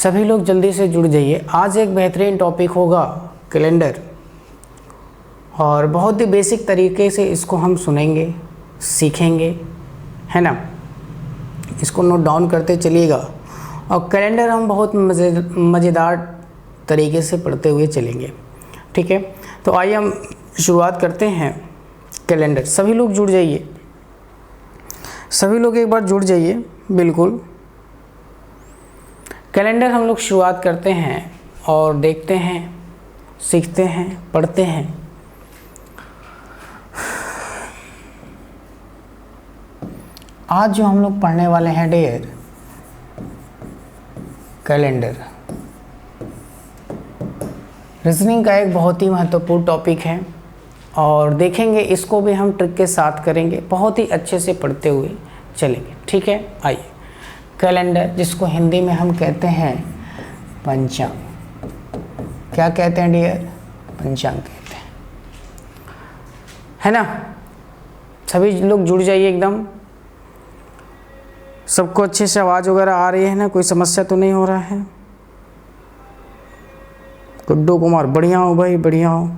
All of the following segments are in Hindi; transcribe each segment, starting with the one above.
सभी लोग जल्दी से जुड़ जाइए। आज एक बेहतरीन टॉपिक होगा कैलेंडर, और बहुत ही बेसिक तरीके से इसको हम सुनेंगे, सीखेंगे, है ना। इसको नोट डाउन करते चलिएगा और कैलेंडर हम बहुत मज़ेदार तरीके से पढ़ते हुए चलेंगे, ठीक है। तो आइए हम शुरुआत करते हैं कैलेंडर। सभी लोग जुड़ जाइए, सभी लोग एक बार जुड़ जाइए, बिल्कुल। कैलेंडर हम लोग शुरुआत करते हैं और देखते हैं, सीखते हैं, पढ़ते हैं। आज जो हम लोग पढ़ने वाले हैं डियर, कैलेंडर रीजनिंग का एक बहुत ही महत्वपूर्ण टॉपिक है और देखेंगे इसको भी हम ट्रिक के साथ करेंगे, बहुत ही अच्छे से पढ़ते हुए चलेंगे, ठीक है। आइए, कैलेंडर जिसको हिंदी में हम कहते हैं पंचांग, क्या कहते हैं डियर? पंचांग कहते हैं, है ना। सभी लोग जुड़ जाइए एकदम। सबको अच्छे से आवाज़ वगैरह आ रही है ना, कोई समस्या तो नहीं हो रहा है? गुड्डू कुमार, बढ़िया हो भाई, बढ़िया हो।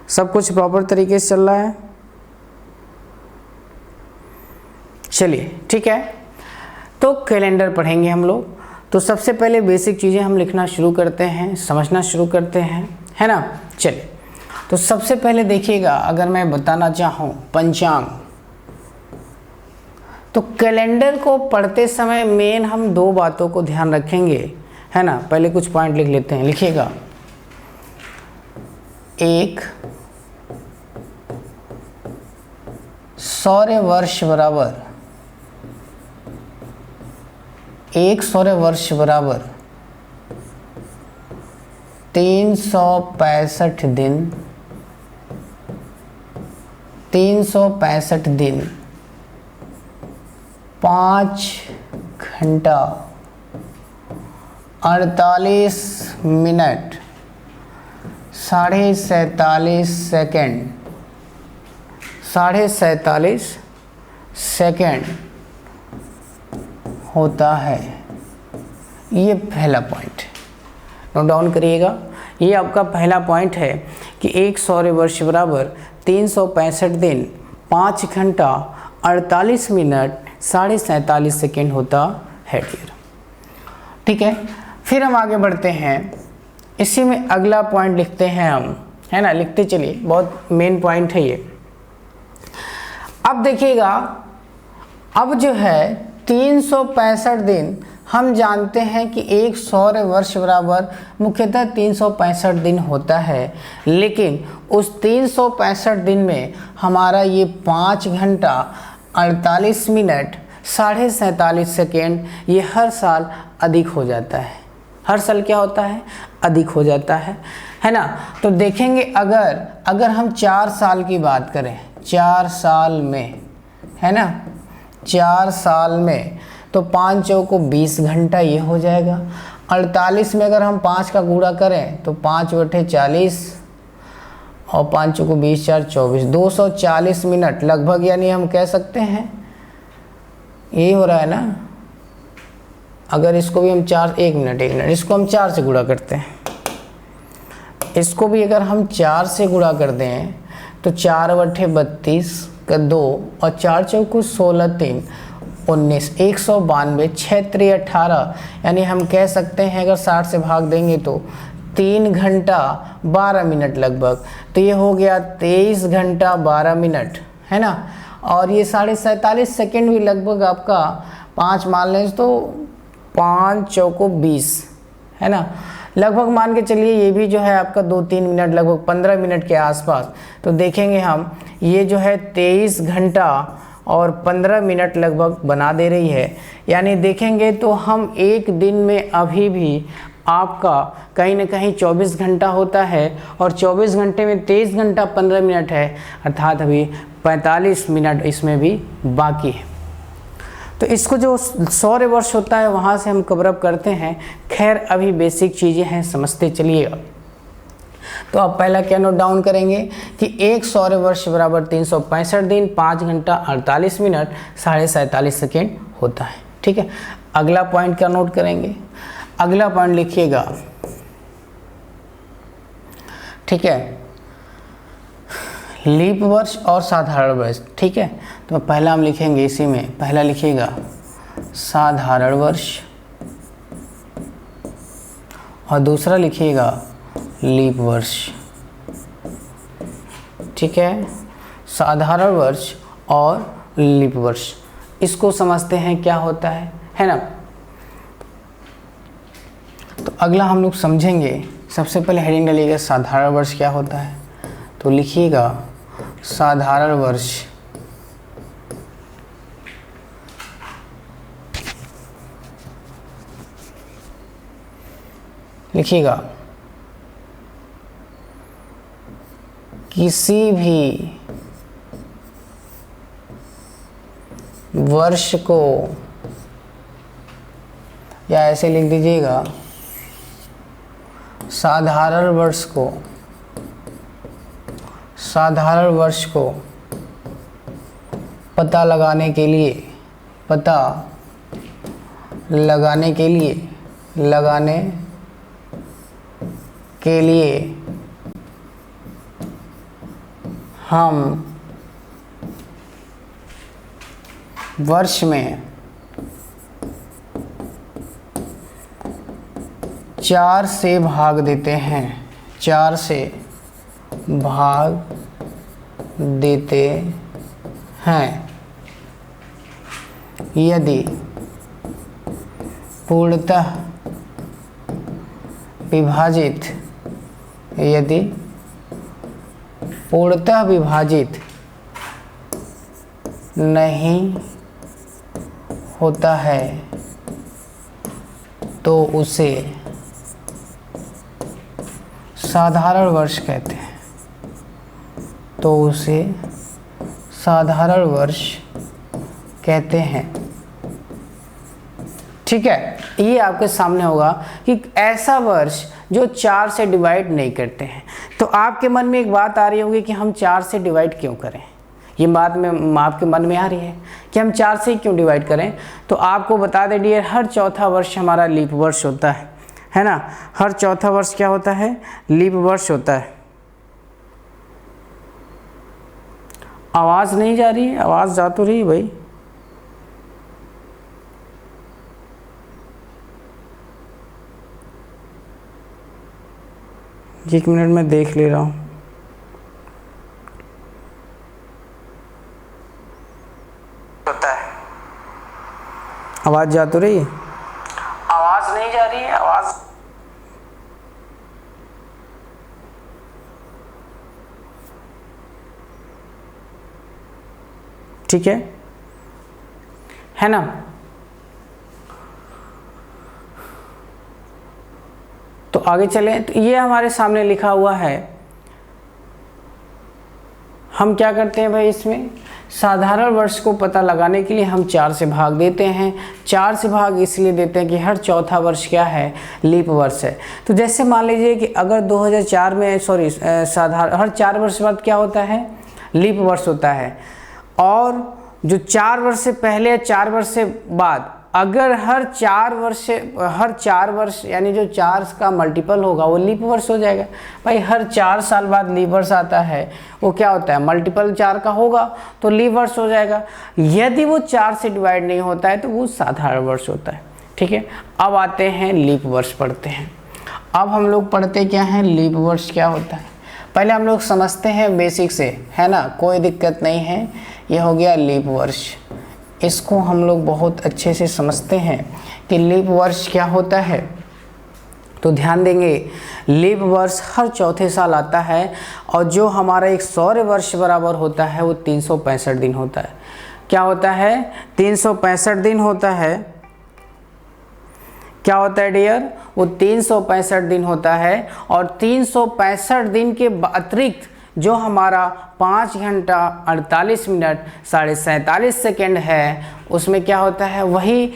सब कुछ प्रॉपर तरीके से चल रहा है, चलिए ठीक है। तो कैलेंडर पढ़ेंगे हम लोग। तो सबसे पहले बेसिक चीज़ें हम लिखना शुरू करते हैं, समझना शुरू करते हैं, है ना। चलिए, तो सबसे पहले देखिएगा, अगर मैं बताना चाहूँ पंचांग, तो कैलेंडर को पढ़ते समय मेन हम दो बातों को ध्यान रखेंगे, है ना। पहले कुछ पॉइंट लिख लेते हैं, लिखिएगा। एक सौर वर्ष बराबर, एक सौर वर्ष बराबर 365 दिन, 365 दिन 5 घंटा 48 मिनट 47.5 सेकेंड, 47.5 सेकेंड होता है। ये पहला पॉइंट नोट डाउन करिएगा। ये आपका पहला पॉइंट है कि एक सौर वर्ष बराबर 365 दिन 5 घंटा 48 मिनट 47.5 सेकेंड होता है डियर, ठीक है। फिर हम आगे बढ़ते हैं, इसी में अगला पॉइंट लिखते हैं हम, है ना। लिखते चलिए, बहुत मेन पॉइंट है ये। अब देखिएगा, अब जो है 365 दिन, हम जानते हैं कि एक सौर वर्ष बराबर मुख्यतः 365 दिन होता है, लेकिन उस 365 दिन में हमारा ये 5 घंटा 48 मिनट 47.5 सेकेंड ये हर साल अधिक हो जाता है। हर साल क्या होता है? अधिक हो जाता है ना। तो देखेंगे, अगर हम 4 साल की बात करें, 4 साल में, है ना, 4 साल में, तो 5 चौको 20 घंटा ये हो जाएगा। 48 में अगर हम 5 का गुणा करें तो 5 बटे 40 और 5 चौको 20, 4 24, 240 मिनट लगभग, यानी हम कह सकते हैं यही हो रहा है ना। अगर इसको भी हम 1 मिनट इसको हम 4 से गुणा करते हैं, इसको भी अगर हम 4 से गुणा कर दें तो 4 बटे 32 का 2 और 4 चौको 16, 3 19, 192, 6 3 18, यानी हम कह सकते हैं अगर 60 से भाग देंगे तो 3 घंटा 12 मिनट लगभग। तो ये हो गया 23 घंटा 12 मिनट, है ना। और ये 47.5 सेकेंड भी लगभग आपका 5 मान लें तो 5 चौको 20, है ना। लगभग मान के चलिए ये भी जो है आपका 2-3 मिनट, लगभग 15 मिनट के आसपास। तो देखेंगे हम, ये जो है 23 घंटा और 15 मिनट लगभग बना दे रही है। यानी देखेंगे तो हम एक दिन में अभी भी आपका कहीं ना कहीं 24 घंटा होता है, और 24 घंटे में 23 घंटा 15 मिनट है, अर्थात अभी 45 मिनट इसमें भी बाकी है। तो इसको जो सौर वर्ष होता है वहाँ से हम कवर अप करते हैं। खैर, अभी बेसिक चीज़ें हैं, समझते चलिएगा। तो अब पहला क्या नोट डाउन करेंगे कि एक सौर वर्ष बराबर 365 दिन 5 घंटा 48 मिनट 47.5 सेकेंड होता है, ठीक है। अगला पॉइंट क्या नोट करेंगे? अगला पॉइंट लिखिएगा, ठीक है, लीप वर्ष और साधारण वर्ष, ठीक है। तो पहला हम लिखेंगे इसी में, पहला लिखिएगा साधारण वर्ष और दूसरा लिखिएगा लीप वर्ष, ठीक है। साधारण वर्ष और लीप वर्ष, इसको समझते हैं क्या होता है ना। तो अगला हम लोग समझेंगे, सबसे पहले हेडिंग डालिएगा साधारण वर्ष क्या होता है। तो लिखिएगा साधारण वर्ष लिखिएगा किसी भी वर्ष को, या ऐसे लिख दीजिएगा साधारण वर्ष को, साधारण वर्ष को पता लगाने के लिए, पता लगाने के लिए, लगाने के लिए हम वर्ष में 4 से भाग देते हैं, 4 से भाग देते हैं। यदि पूर्णतः विभाजित, यदि पूर्णतः विभाजित नहीं होता है तो उसे साधारण वर्ष कहते हैं, तो उसे साधारण वर्ष कहते हैं, ठीक है। ये आपके सामने होगा कि ऐसा वर्ष जो 4 से डिवाइड नहीं करते हैं। तो आपके मन में एक बात आ रही होगी कि हम 4 से डिवाइड क्यों करें, ये बात में आपके मन में आ रही है कि हम 4 से क्यों डिवाइड करें। तो आपको बता दें डियर, हर चौथा वर्ष हमारा लीप वर्ष होता है ना। हर चौथा वर्ष क्या होता है, लीप वर्ष होता है। आवाज़ नहीं जा रही है, आवाज़ जा तो रही है भाई। एक मिनट में देख ले रहा हूँ। होता है, आवाज़ जा तो रही है, आवाज़ नहीं जा रही है, आवाज़ ठीक है ना। तो आगे चलें। तो ये हमारे सामने लिखा हुआ है, हम क्या करते हैं भाई, इसमें साधारण वर्ष को पता लगाने के लिए हम 4 से भाग देते हैं। 4 से भाग इसलिए देते हैं कि हर चौथा वर्ष क्या है, लीप वर्ष है। तो जैसे मान लीजिए कि अगर 2004 में साधारण हर 4 वर्ष बाद क्या होता है, लीप वर्ष होता है। और जो 4 वर्ष से पहले या 4 वर्ष से बाद अगर हर 4 वर्ष यानी जो 4 का मल्टीपल होगा वो लीप वर्ष हो जाएगा। भाई हर 4 साल बाद लीप वर्ष आता है, वो क्या होता है, मल्टीपल 4 का होगा तो लीप वर्ष हो जाएगा। यदि वो 4 से डिवाइड नहीं होता है तो वो साधारण वर्ष होता है, ठीक है। अब आते हैं लीप वर्ष पढ़ते हैं। अब हम लोग पढ़ते क्या हैं, लीप वर्ष क्या होता है। पहले हम लोग समझते हैं बेसिक से, है ना, कोई दिक्कत नहीं है। ये हो गया लीप वर्ष, इसको हम लोग बहुत अच्छे से समझते हैं कि लीप वर्ष क्या होता है। तो ध्यान देंगे, लीप वर्ष हर चौथे साल आता है और जो हमारा एक सौर वर्ष बराबर होता है वो 365 दिन होता है। क्या होता है, 365 दिन होता है। क्या होता है डियर, वो 365 दिन होता है। और 365 दिन के अतिरिक्त जो हमारा 5 घंटा 48 मिनट 47 सेकेंड है, उसमें क्या होता है, वही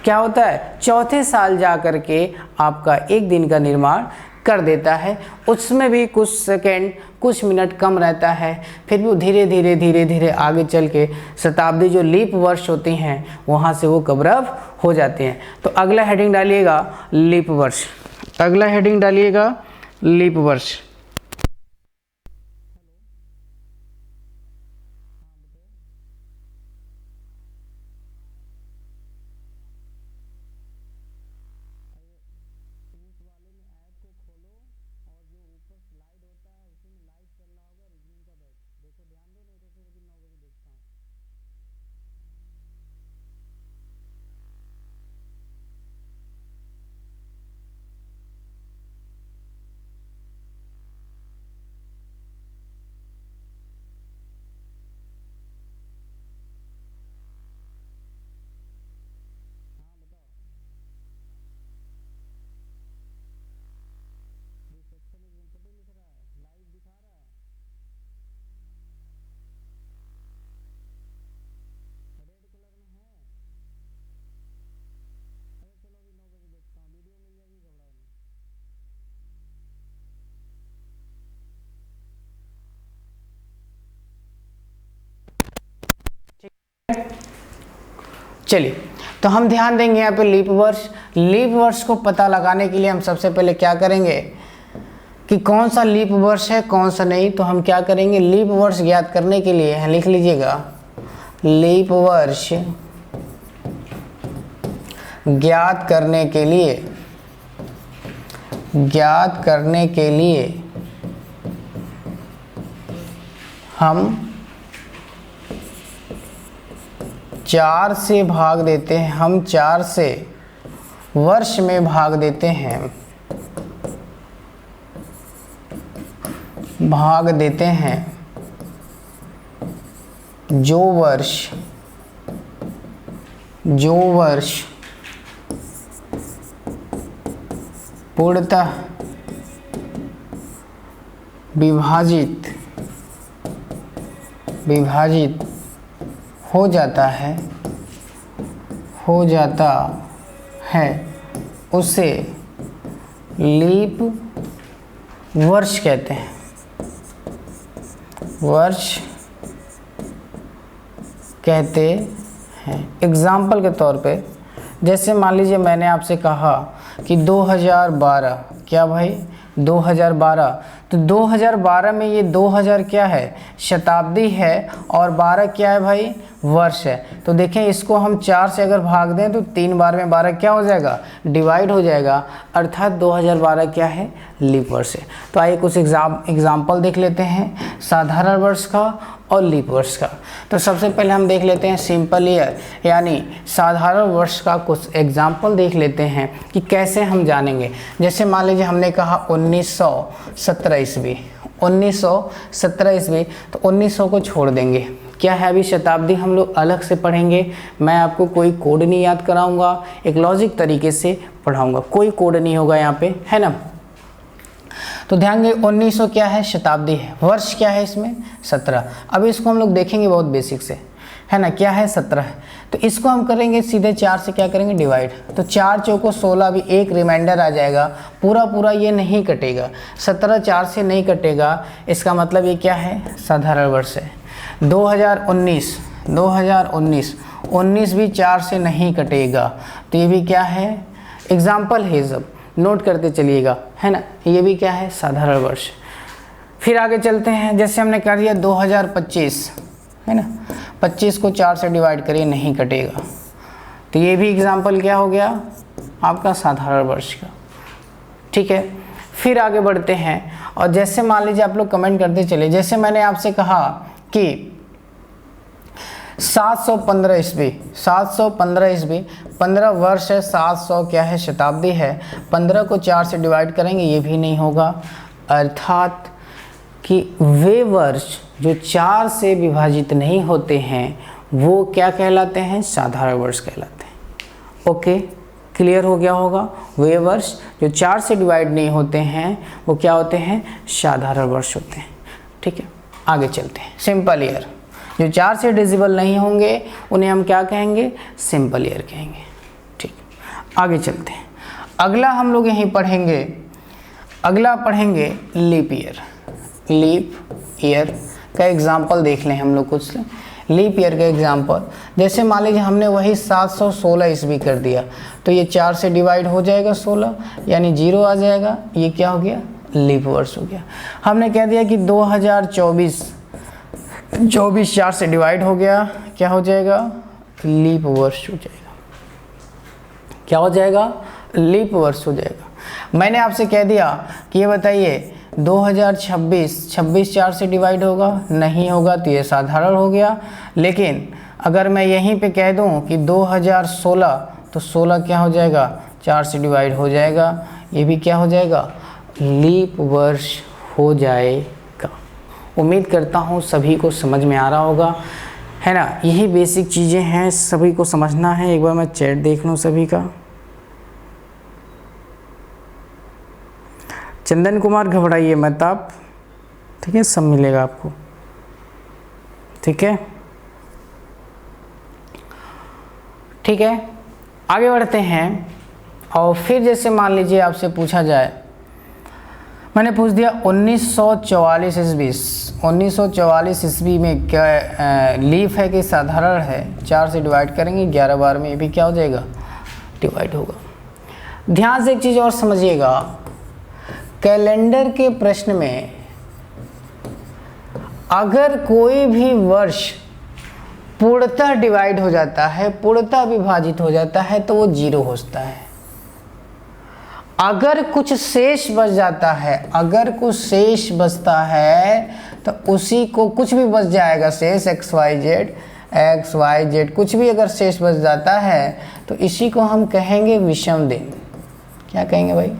क्या होता है, चौथे साल जा कर के आपका एक दिन का निर्माण कर देता है, उसमें भी कुछ सेकेंड कुछ मिनट कम रहता है, फिर भी वो धीरे धीरे धीरे धीरे आगे चल के शताब्दी जो लीप वर्ष होती हैं वहाँ से वो कवर अप हो जाते हैं। तो अगला हेडिंग डालिएगा लीप वर्ष, अगला हेडिंग डालिएगा लीप वर्ष। चलिए, तो हम ध्यान देंगे यहाँ पे लीप वर्ष। लीप वर्ष को पता लगाने के लिए हम सबसे पहले क्या करेंगे कि कौन सा लीप वर्ष है कौन सा नहीं। तो हम क्या करेंगे, लीप वर्ष ज्ञात करने के लिए लिख लीजिएगा, लीप वर्ष ज्ञात करने के लिए हम 4 से भाग देते हैं, हम 4 से वर्ष में भाग देते हैं, जो वर्ष पूर्णतः विभाजित हो जाता है उसे लीप वर्ष कहते हैं। एग्जाम्पल के तौर पे जैसे मान लीजिए मैंने आपसे कहा कि 2012, क्या भाई 2012, तो 2012 में ये 2000 क्या है, शताब्दी है, और 12 क्या है भाई, वर्ष है। तो देखें इसको हम 4 से अगर भाग दें तो 3 बार में 12 क्या हो जाएगा, डिवाइड हो जाएगा, अर्थात 2012 क्या है, लीप वर्ष है। तो आइए कुछ एग्जाम्पल देख लेते हैं साधारण वर्ष का और लीप वर्ष का। तो सबसे पहले हम देख लेते हैं सिंपल ईयर यानी साधारण वर्ष का कुछ एग्जाम्पल देख लेते हैं कि कैसे हम जानेंगे। जैसे मान लीजिए हमने कहा 1917 ईस्वी, 1917 ईस्वी, तो 1900 को छोड़ देंगे, क्या है अभी शताब्दी हम लोग अलग से पढ़ेंगे। मैं आपको कोई कोड नहीं याद कराऊंगा, एक लॉजिक तरीके से पढ़ाऊंगा, कोई कोड नहीं होगा यहाँ पे, है ना। तो ध्यान दें 1900 क्या है, शताब्दी है, वर्ष क्या है इसमें 17। अब इसको हम लोग देखेंगे बहुत बेसिक से, है ना, क्या है 17 है। तो इसको हम करेंगे सीधे 4 से क्या करेंगे, डिवाइड। तो 4 चौको 16, अभी एक रिमाइंडर आ जाएगा, पूरा ये नहीं कटेगा, 17 4 से नहीं कटेगा, इसका मतलब ये क्या है, साधारण वर्ष है। 2019 भी 4 से नहीं कटेगा, तो ये भी क्या है, एग्जाम्पल है, सब नोट करते चलिएगा, है ना, ये भी क्या है, साधारण वर्ष। फिर आगे चलते हैं, जैसे हमने कर दिया 2025, है ना, 25 को 4 से डिवाइड करिए, नहीं कटेगा, तो ये भी एग्जाम्पल क्या हो गया आपका, साधारण वर्ष का, ठीक है। फिर आगे बढ़ते हैं, और जैसे मान लीजिए आप लोग कमेंट करते चले, जैसे मैंने आपसे कहा कि 715 ईस्वी, 15 वर्ष है, 700 क्या है, शताब्दी है, 15 को 4 से डिवाइड करेंगे, ये भी नहीं होगा, अर्थात कि वे वर्ष जो 4 से विभाजित नहीं होते हैं वो क्या कहलाते हैं, साधारण वर्ष कहलाते हैं। ओके, क्लियर हो गया होगा। वे वर्ष जो 4 से डिवाइड नहीं होते हैं वो क्या होते हैं, साधारण वर्ष होते हैं, ठीक है। आगे चलते हैं, सिंपल ईयर जो 4 से डिविजिबल नहीं होंगे उन्हें हम क्या कहेंगे, सिंपल ईयर कहेंगे, ठीक। आगे चलते हैं, अगला हम लोग यहीं पढ़ेंगे अगला पढ़ेंगे लीप ईयर। लीप ईयर का एग्जाम्पल देख लें हम लोग कुछ। लीप ईयर का एग्जाम्पल, जैसे मान लीजिए हमने वही 716 ईस्वी कर दिया, तो ये 4 से डिवाइड हो जाएगा 16, यानी 0 आ जाएगा। ये क्या हो गया? लीप वर्ष हो गया। हमने कह दिया कि 2024, 24 4 से डिवाइड हो गया, क्या हो जाएगा? लीप वर्ष हो जाएगा। क्या हो जाएगा? लीप वर्ष हो जाएगा। मैंने आपसे कह दिया कि ये बताइए 2026, 26 4 से डिवाइड होगा? नहीं होगा, तो ये साधारण हो गया। लेकिन अगर मैं यहीं पे कह दूं कि 2016, तो 16 क्या हो जाएगा? 4 से डिवाइड हो जाएगा, ये भी क्या हो जाएगा? लीप वर्ष हो जाएगा। उम्मीद करता हूँ सभी को समझ में आ रहा होगा, है ना। यही बेसिक चीज़ें हैं, सभी को समझना है। एक बार मैं चैट देख लूँ सभी का। चंदन कुमार, घबराइए मत आप, ठीक है, सब मिलेगा आपको, ठीक है। ठीक है, आगे बढ़ते हैं। और फिर जैसे मान लीजिए आपसे पूछा जाए, मैंने पूछ दिया 1944 ईस्वी, 1944 ईस्वी में क्या लीफ है कि साधारण है? 4 से डिवाइड करेंगे 11 बार में, ये भी क्या हो जाएगा? डिवाइड होगा। ध्यान से एक चीज़ और समझिएगा, कैलेंडर के प्रश्न में अगर कोई भी वर्ष पूर्णतः डिवाइड हो जाता है, पूर्णतः विभाजित हो जाता है, तो वो 0 होता है। अगर कुछ शेष बच जाता है, अगर कुछ शेष बचता है, तो उसी को, कुछ भी बच जाएगा शेष, एक्स वाई जेड कुछ भी अगर शेष बच जाता है, तो इसी को हम कहेंगे विषम दिन। क्या कहेंगे भाई?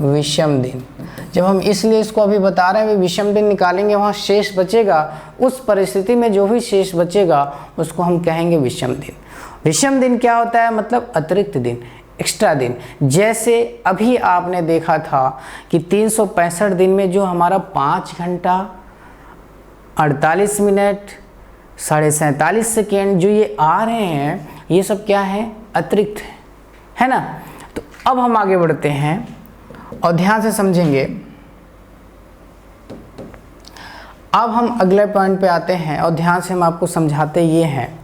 विषम दिन। जब हम इसलिए इसको अभी बता रहे हैं, विषम दिन निकालेंगे, वहाँ शेष बचेगा, उस परिस्थिति में जो भी शेष बचेगा उसको हम कहेंगे विषम दिन। विषम दिन क्या होता है? मतलब अतिरिक्त दिन, एक्स्ट्रा दिन। जैसे अभी आपने देखा था कि 365 दिन में जो हमारा 5 घंटा 48 मिनट 47.5 सेकेंड जो ये आ रहे हैं, ये सब क्या है? अतिरिक्त है ना। तो अब हम आगे बढ़ते हैं और ध्यान से समझेंगे। अब हम अगले पॉइंट पे आते हैं और ध्यान से हम आपको समझाते ये हैं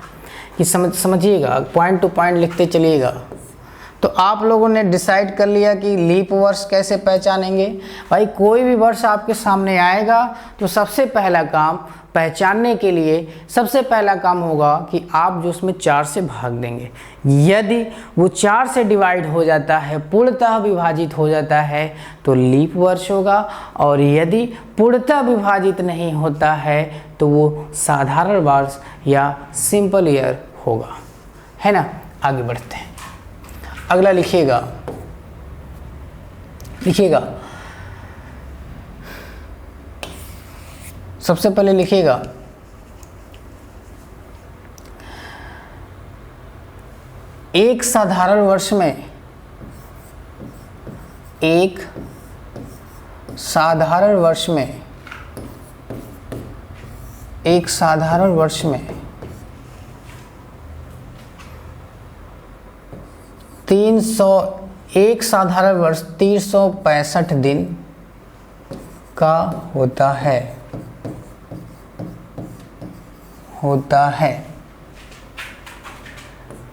कि समझिएगा, पॉइंट टू पॉइंट लिखते चलिएगा। तो आप लोगों ने डिसाइड कर लिया कि लीप वर्ष कैसे पहचानेंगे। भाई कोई भी वर्ष आपके सामने आएगा तो सबसे पहला काम पहचानने के लिए सबसे पहला काम होगा कि आप जो उसमें 4 से भाग देंगे। यदि वो 4 से डिवाइड हो जाता है, पूर्णतः विभाजित हो जाता है, तो लीप वर्ष होगा। और यदि पूर्णतः विभाजित नहीं होता है तो वो साधारण वर्ष या सिंपल ईयर होगा, है ना। आगे बढ़ते हैं। अगला लिखिएगा, सबसे पहले लिखिएगा एक साधारण वर्ष में, एक साधारण वर्ष में, एक साधारण वर्ष में एक साधारण वर्ष 365 दिन का होता है।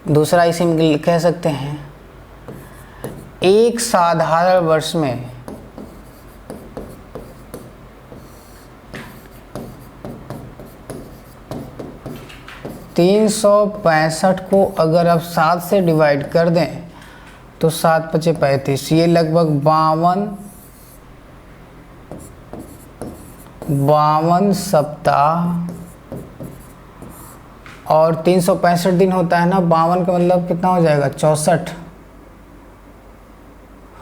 दूसरा इसे कह सकते हैं, एक साधारण वर्ष में 365 को अगर आप 7 से डिवाइड कर दें तो 7 × 5 = 35, ये लगभग 52 सप्ताह। और 365 दिन होता है ना, 52 का मतलब कितना हो जाएगा? 64।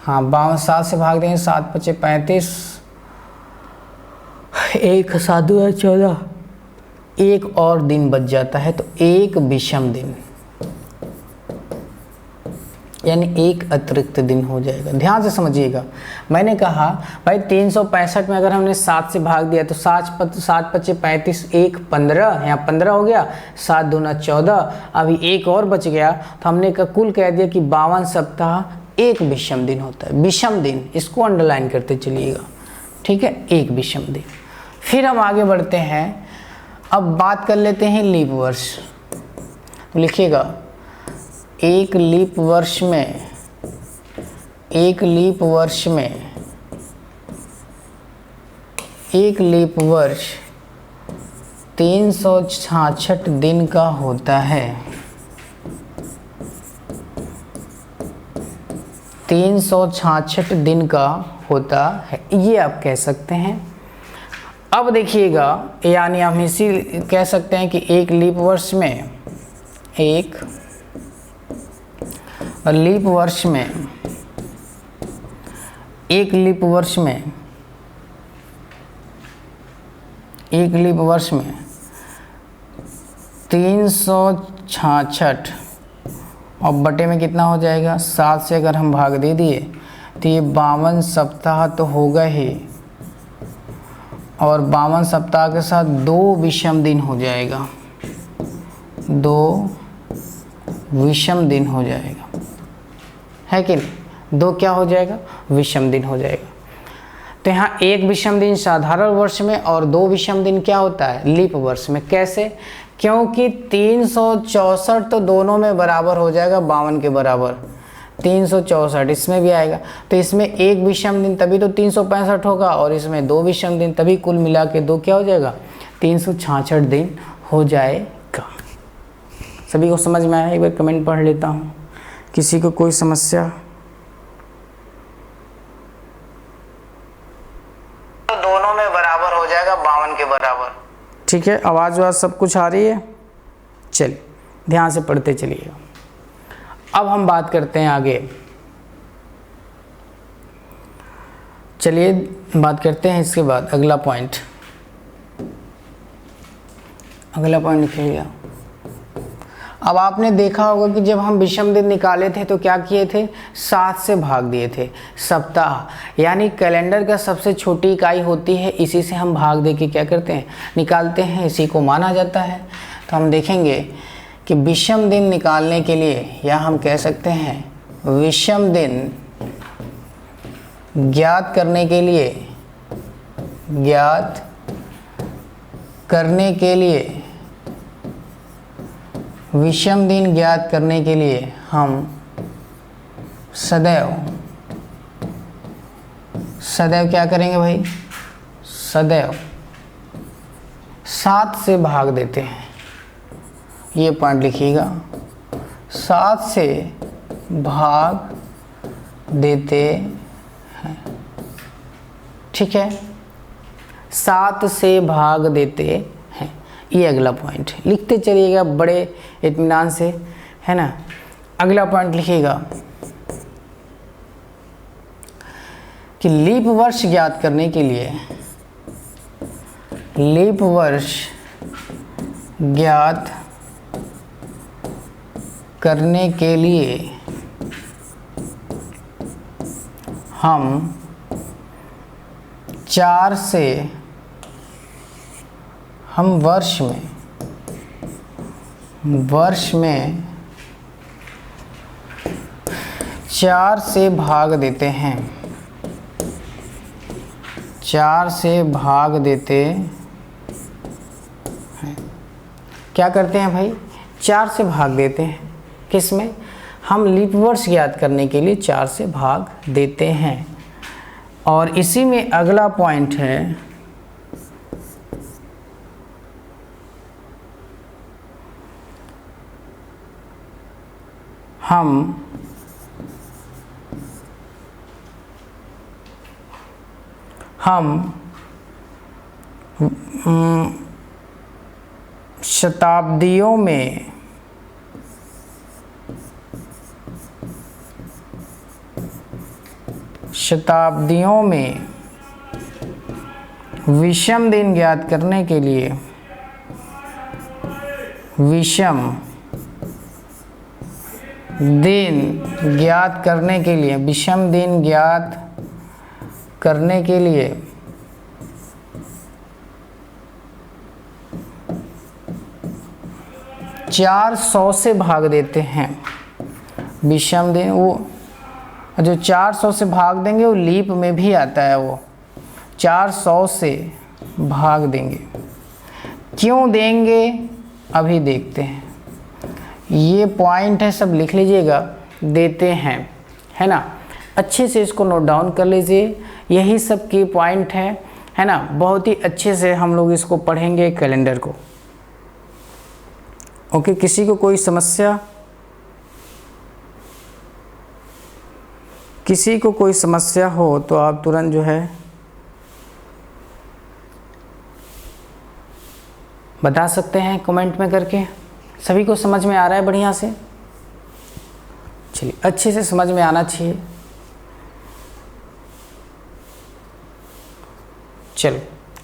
हाँ, 52 7 से भाग देंगे, 7 × 5 = 35, 1 7 2 14, एक और दिन बच जाता है, तो एक विषम दिन यानी एक अतिरिक्त दिन हो जाएगा। ध्यान से समझिएगा, मैंने कहा भाई 365 में अगर हमने 7 से भाग दिया तो 7 × 5 = 35, 1 15, यहाँ 15 हो गया, 7 दूना 14, अभी एक और बच गया, तो हमने कुल कह दिया कि 52 सप्ताह एक विषम दिन होता है, विषम दिन, इसको अंडरलाइन करते चलिएगा, ठीक है, एक विषम दिन। फिर हम आगे बढ़ते हैं, अब बात कर लेते हैं लीप वर्ष। तो लिखिएगा एक लीप वर्ष में, एक लीप वर्ष में, एक लीप वर्ष 366 दिन का होता है, 366 दिन का होता है, ये आप कह सकते हैं। अब देखिएगा, यानी हम इसी कह सकते हैं कि एक लीप वर्ष में, एक लीप वर्ष में, एक लीप वर्ष में, एक लीप वर्ष में 366 और बटे में कितना हो जाएगा, 7 से अगर हम भाग दे दिए तो ये 52 सप्ताह तो होगा ही, और 52 सप्ताह के साथ 2 विषम दिन हो जाएगा, 2 विषम दिन हो जाएगा, है कि नहीं, 2 क्या हो जाएगा, विषम दिन हो जाएगा। तो यहाँ एक विषम दिन साधारण वर्ष में और 2 विषम दिन क्या होता है, लीप वर्ष में। कैसे, क्योंकि 364 तो दोनों में बराबर हो जाएगा, 52 के बराबर 364 इसमें भी आएगा, तो इसमें एक विषम दिन तभी तो 365 होगा, और इसमें 2 विषम दिन, तभी कुल मिला के 2 क्या हो जाएगा, 366 दिन हो जाएगा। सभी को समझ में आया? एक बार कमेंट पढ़ लेता हूँ, किसी को कोई समस्या? तो दोनों में बराबर हो जाएगा, 52 के बराबर, ठीक है। आवाज़ वाज सब कुछ आ रही है? चलिए ध्यान से पढ़ते चलिएगा। अब हम बात करते हैं आगे, चलिए बात करते हैं इसके बाद अगला पॉइंट, अगला पॉइंट लिखिएगा। अब आपने देखा होगा कि जब हम विषम दिन निकाले थे तो क्या किए थे, 7 से भाग दिए थे। सप्ताह यानी कैलेंडर का सबसे छोटी इकाई होती है, इसी से हम भाग दे के क्या करते हैं, निकालते हैं, इसी को माना जाता है। तो हम देखेंगे कि विषम दिन निकालने के लिए, या हम कह सकते हैं विषम दिन ज्ञात करने के लिए, ज्ञात करने के लिए, विषम दिन ज्ञात करने के लिए हम सदैव क्या करेंगे भाई, सदैव 7 से भाग देते हैं। ये पॉइंट लिखिएगा, 7 से भाग देते हैं, ठीक है, 7 से भाग देते हैं, ये अगला पॉइंट है। लिखते चलिएगा बड़े इत्मीनान से, है ना। अगला पॉइंट लिखिएगा कि लीप वर्ष ज्ञात करने के लिए, लीप वर्ष ज्ञात करने के लिए हम 4 से, हम वर्ष में 4 से भाग देते हैं, 4 से भाग देते हैं। क्या करते हैं भाई, 4 से भाग देते हैं, किस में, हम लीप वर्ष ज्ञात करने के लिए 4 से भाग देते हैं। और इसी में अगला पॉइंट है, हम शताब्दियों में विषम दिन ज्ञात करने के लिए, विषम दिन ज्ञात करने के लिए, विषम दिन ज्ञात करने के लिए 400 से भाग देते हैं। विषम दिन वो और जो 400 से भाग देंगे वो लीप में भी आता है, वो 400 से भाग देंगे। क्यों देंगे अभी देखते हैं। ये पॉइंट है, सब लिख लीजिएगा, देते हैं, है ना। अच्छे से इसको नोट डाउन कर लीजिए, यही सब की पॉइंट है ना। बहुत ही अच्छे से हम लोग इसको पढ़ेंगे कैलेंडर को। ओके, किसी को कोई समस्या, किसी को कोई समस्या हो तो आप तुरंत जो है बता सकते हैं कमेंट में करके। सभी को समझ में आ रहा है बढ़िया से? चलिए, अच्छे से समझ में आना चाहिए। चलो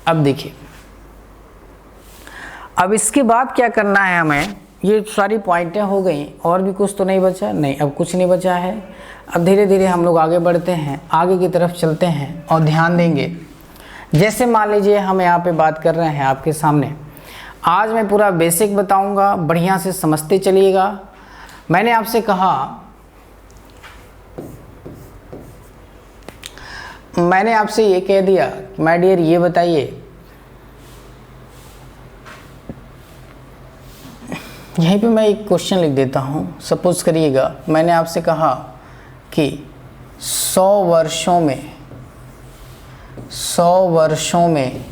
अब देखिए, अब इसके बाद क्या करना है हमें। ये सारी पॉइंटें हो गई, और भी कुछ तो नहीं बचा? नहीं, अब कुछ नहीं बचा है। अब धीरे धीरे हम लोग आगे बढ़ते हैं, आगे की तरफ चलते हैं और ध्यान देंगे। जैसे मान लीजिए हम यहाँ पे बात कर रहे हैं आपके सामने, आज मैं पूरा बेसिक बताऊंगा, बढ़िया से समझते चलिएगा। मैंने आपसे कहा, मैंने आपसे ये कह दिया माय डियर ये बताइए, यहीं पे मैं एक क्वेश्चन लिख देता हूँ। सपोज करिएगा मैंने आपसे कहा कि 100 वर्षों में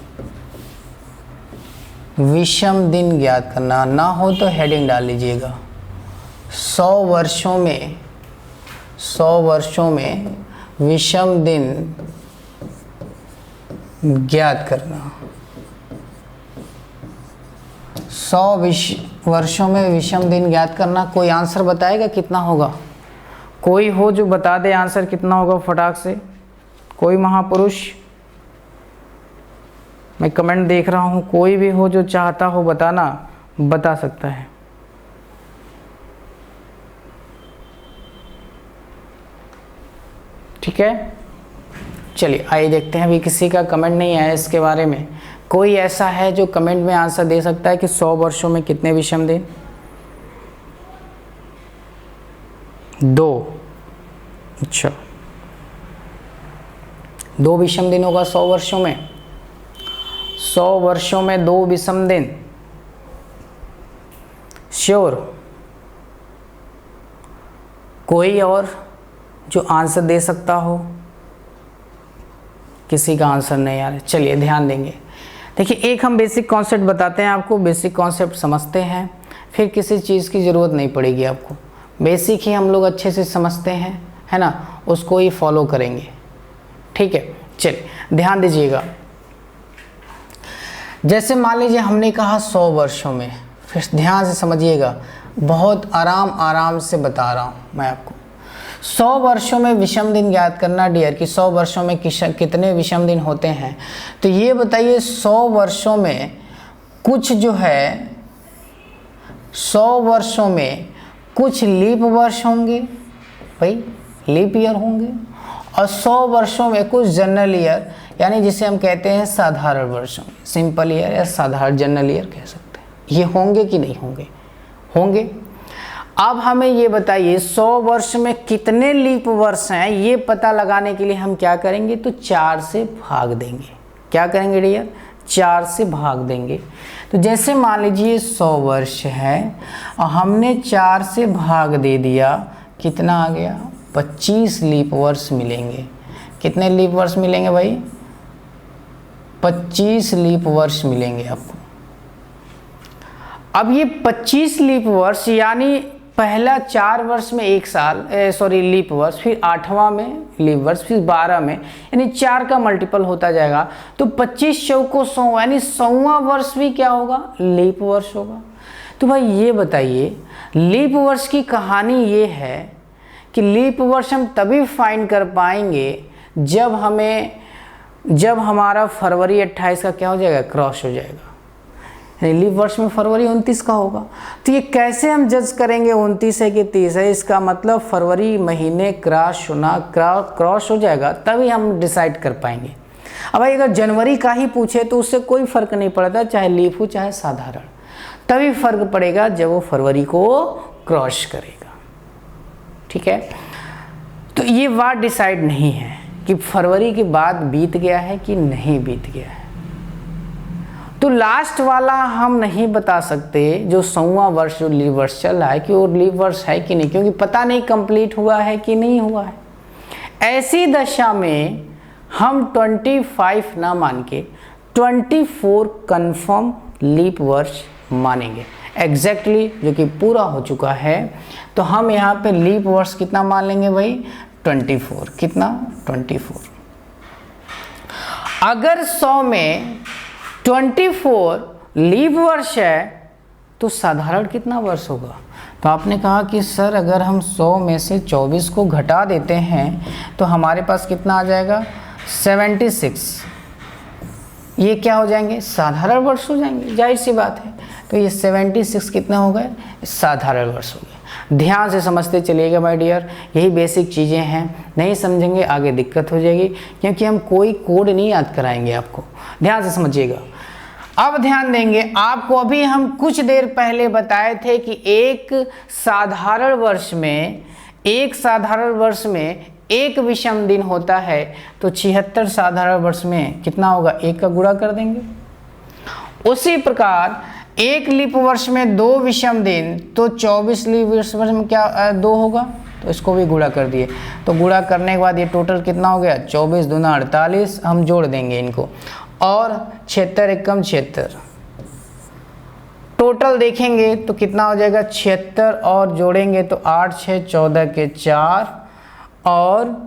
विषम दिन ज्ञात करना। ना हो तो हेडिंग डाल लीजिएगा, 100 वर्षों में विषम दिन ज्ञात करना। 100 वर्षों में विषम दिन ज्ञात करना। कोई आंसर बताएगा कितना होगा? कोई हो जो बता दे आंसर कितना होगा फटाक से? कोई महापुरुष? मैं कमेंट देख रहा हूँ, कोई भी हो जो चाहता हो बताना, बता सकता है। ठीक है, चलिए आइए देखते हैं। अभी किसी का कमेंट नहीं आया इसके बारे में। कोई ऐसा है जो कमेंट में आंसर दे सकता है कि 100 वर्षों में कितने विषम दिन? 2। अच्छा, 2 विषम दिन होगा 100 वर्षों में। 100 वर्षों में 2 विषम दिन, श्योर? कोई और जो आंसर दे सकता हो? किसी का आंसर नहीं आ रहा। चलिए ध्यान देंगे। देखिए, एक हम बेसिक कॉन्सेप्ट बताते हैं आपको, बेसिक कॉन्सेप्ट समझते हैं, फिर किसी चीज़ की ज़रूरत नहीं पड़ेगी आपको। बेसिक ही हम लोग अच्छे से समझते हैं, है ना, उसको ही फॉलो करेंगे। ठीक है, चलिए ध्यान दीजिएगा। जैसे मान लीजिए हमने कहा 100 वर्षों में, फिर ध्यान से समझिएगा, बहुत आराम से बता रहा हूँ मैं आपको। 100 वर्षों में विषम दिन ज्ञात करना डियर, कि 100 वर्षों में कितने विषम दिन होते हैं। तो ये बताइए 100 वर्षों में कुछ जो है, 100 वर्षों में कुछ लीप वर्ष होंगे, भाई लीप ईयर होंगे, और 100 वर्षों में कुछ जनरल ईयर, यानी जिसे हम कहते हैं साधारण वर्ष होंगे, सिंपल ईयर या साधारण जनरल ईयर कह सकते हैं। ये होंगे कि नहीं होंगे? होंगे। अब हमें ये बताइए 100 वर्ष में कितने लीप वर्ष हैं, ये पता लगाने के लिए हम क्या करेंगे? तो 4 से भाग देंगे। क्या करेंगे डियर? 4 से भाग देंगे। तो जैसे मान लीजिए 100 वर्ष है और हमने 4 से भाग दे दिया, कितना आ गया? 25 लीप वर्ष मिलेंगे। कितने लीप वर्ष मिलेंगे भाई? 25 लीप वर्ष मिलेंगे आपको। अब ये 25 लीप वर्ष, यानी पहला 4 वर्ष में 1 साल, लीप वर्ष, फिर 8वां में लीप वर्ष, फिर 12 में, यानी 4 का मल्टीपल होता जाएगा। तो 25 चौको 100, यानी 100वां वर्ष भी क्या होगा? लीप वर्ष होगा। तो भाई ये बताइए, लीप वर्ष की कहानी ये है कि लीप वर्ष हम तभी फाइंड कर पाएंगे जब हमारा फरवरी 28 का क्या हो जाएगा? क्रॉस हो जाएगा। लीप वर्ष में फरवरी 29 का होगा। तो ये कैसे हम जज करेंगे 29 है कि 30 है? इसका मतलब फरवरी महीने क्रॉस हो जाएगा, तभी हम डिसाइड कर पाएंगे। अब भाई अगर जनवरी का ही पूछे तो उससे कोई फर्क नहीं पड़ता, चाहे लीप हो चाहे साधारण, तभी फर्क पड़ेगा जब वो फरवरी को क्रॉस करेगा। ठीक है, तो ये बात डिसाइड नहीं है कि फरवरी के बाद बीत गया है कि नहीं बीत गया है। तो लास्ट वाला हम नहीं बता सकते, जो 100वां वर्ष जो लीव वर्ष चल रहा है कि वो लीव वर्ष है कि नहीं, क्योंकि पता नहीं कंप्लीट हुआ है कि नहीं हुआ है। ऐसी दशा में हम 25 ना मान के 24 कंफर्म लीप वर्ष मानेंगे एग्जैक्टली, जो कि पूरा हो चुका है। तो हम यहाँ पे लीप वर्ष कितना मान लेंगे भाई, 24। कितना, 24। अगर 100 में 24 लीप वर्ष है तो साधारण कितना वर्ष होगा? तो आपने कहा कि सर अगर हम 100 में से 24 को घटा देते हैं तो हमारे पास कितना आ जाएगा, 76। ये क्या हो जाएंगे, साधारण वर्ष हो जाएंगे, जाहिर सी बात है। तो ये 76 कितना हो गए, साधारण वर्ष हो गए। ध्यान से समझते चलिएगा माय डियर, यही बेसिक चीज़ें हैं, नहीं समझेंगे आगे दिक्कत हो जाएगी, क्योंकि हम कोई कोड नहीं याद कराएंगे आपको। ध्यान से समझिएगा। अब ध्यान देंगे, आपको अभी हम कुछ देर पहले बताए थे कि एक साधारण वर्ष में एक विषम दिन होता है, तो 76 साधारण वर्ष में कितना होगा, 1 का गुणा कर देंगे। उसी प्रकार एक लीप वर्ष में 2 विषम दिन, तो 24 लीप वर्ष में क्या 2 होगा, तो इसको भी गुणा कर दिए। तो गुणा करने के बाद ये टोटल कितना हो गया, 24 दूना 48, हम जोड़ देंगे इनको, और 76 एकम 76, टोटल देखेंगे तो कितना हो जाएगा, 76 और जोड़ेंगे तो 8 6 14 के 4 और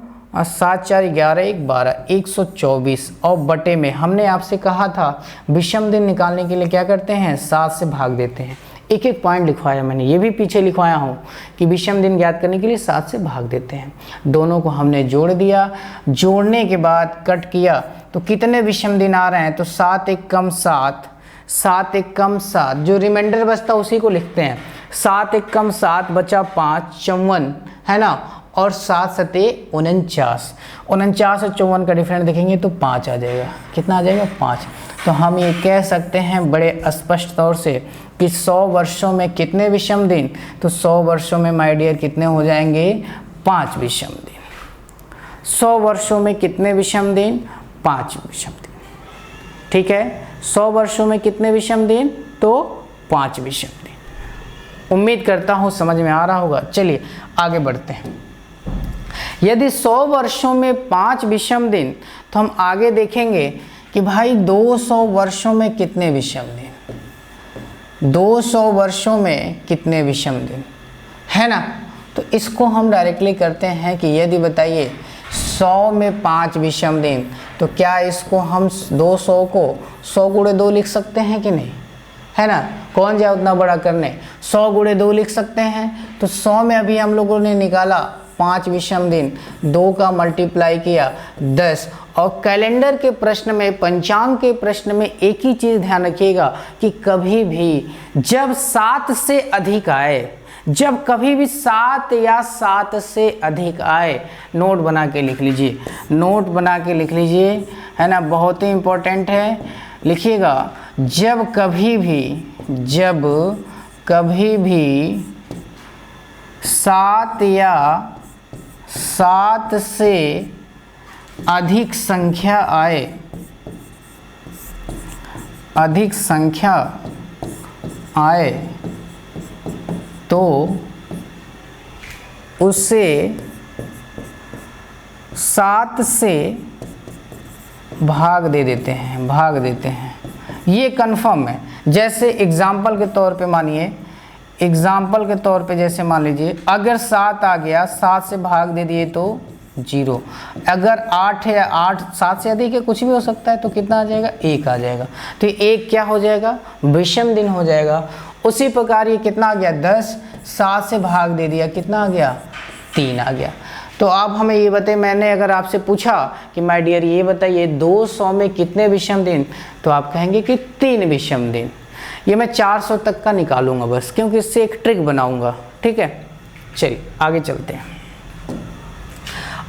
7 4 11 1 12, 124। और बटे में हमने आपसे कहा था विषम दिन निकालने के लिए क्या करते हैं, 7 से भाग देते हैं। एक एक पॉइंट लिखवाया मैंने, ये भी पीछे लिखवाया हूँ कि विषम दिन ज्ञात करने के लिए 7 से भाग देते हैं। दोनों को हमने जोड़ दिया, जोड़ने के बाद कट किया तो कितने विषम दिन आ रहे हैं, तो 7 1 कम 7, 7 1 कम 7, जो रिमाइंडर बचता उसी को लिखते हैं। 7 1 कम 7 बचा 5, 54 है ना, और 7 7 49, 49 और 54 का डिफरेंस देखेंगे तो 5 आ जाएगा। कितना आ जाएगा, 5। तो हम ये कह सकते हैं बड़े स्पष्ट तौर से कि 100 वर्षों में कितने विषम दिन, तो 100 वर्षों में माय डियर कितने हो जाएंगे, 5 विषम दिन। 100 वर्षों में कितने विषम दिन, 5 विषम दिन। ठीक है, 100 वर्षों में कितने विषम दिन, तो 5 विषम दिन। उम्मीद करता हूँ समझ में आ रहा होगा। चलिए आगे बढ़ते हैं। यदि 100 वर्षों में 5 विषम दिन, तो हम आगे देखेंगे कि भाई 200 वर्षों में कितने विषम दिन, 200 वर्षों में कितने विषम दिन, है ना। तो इसको हम डायरेक्टली करते हैं कि यदि बताइए 100 में 5 विषम दिन, तो क्या इसको हम 200 को 100 गुणे 2 लिख सकते हैं कि नहीं, है ना। कौन जाए उतना बड़ा करने, 100 गुणे 2 लिख सकते हैं। तो 100 में अभी हम लोगों ने निकाला 5 विषम दिन, 2 का मल्टीप्लाई किया 10। और कैलेंडर के प्रश्न में, पंचांग के प्रश्न में एक ही चीज़ ध्यान रखिएगा कि कभी भी जब 7 से अधिक आए, जब कभी भी 7 या 7 से अधिक आए, नोट बना के लिख लीजिए, नोट बना के लिख लीजिए, है ना, बहुत ही इम्पोर्टेंट है, लिखिएगा। जब कभी भी 7 या 7 से अधिक संख्या आए, तो उसे 7 से भाग देते हैं। ये कंफर्म है। जैसे एग्जाम्पल के तौर पे मानिए, जैसे मान लीजिए अगर 7 आ गया, 7 से भाग दे दिए तो 0। अगर 8 है, 8 7 से अधिक है, कुछ भी हो सकता है, तो कितना आ जाएगा, 1 आ जाएगा। तो 1 क्या हो जाएगा, विषम दिन हो जाएगा। उसी प्रकार ये कितना आ गया, 10, 7 से भाग दे दिया, कितना आ गया, 3 आ गया। तो अब हमें ये बताइए, मैंने अगर आपसे पूछा कि माय डियर ये बताइए 200 में कितने विषम दिन, तो आप कहेंगे कि 3 विषम दिन। ये मैं 400 तक का निकालूंगा बस, क्योंकि इससे एक ट्रिक बनाऊंगा। ठीक है, चलिए आगे चलते हैं।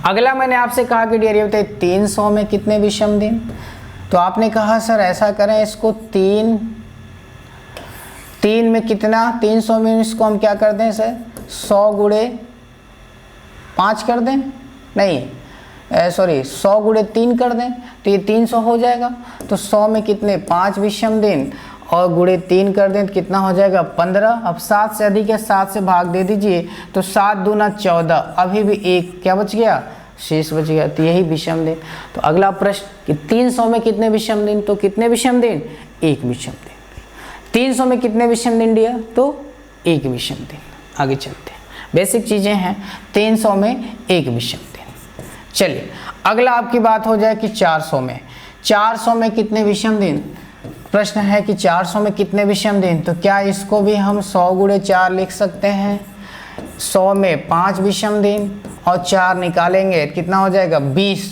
अगला मैंने आपसे कहा कि डियर ये बताइए 300 में कितने विषम दिन, तो आपने कहा सर ऐसा करें, इसको 3 में कितना, 300 में इसको हम क्या कर दें सर, 100 गुणे 5 कर दें, नहीं सॉरी 100 गुणे 3 कर दें तो ये 300 हो जाएगा। तो 100 में कितने 5 विषम दिन और गुणे 3 कर दें तो कितना हो जाएगा 15। अब 7 से अधिक है 7 से भाग दे दीजिए तो 7 दूना 14, अभी भी एक क्या बच गया शेष बच गया, तो यही विषम दिन। तो अगला प्रश्न कि 300 में कितने विषम दिन, तो कितने विषम दिन एक विषम दिन। 300 में कितने विषम दिन डियर, तो एक विषम दिन। आगे चलते हैं, बेसिक चीजें हैं। 300 में एक विषम दिन। चलिए अगला आपकी बात हो जाए कि 400 में, 400 में कितने विषम दिन। प्रश्न है कि 400 में कितने विषम दिन, तो क्या इसको भी हम 100 गुणे 4 लिख सकते हैं। 100 में 5 विषम दिन और 4 निकालेंगे कितना हो जाएगा 20।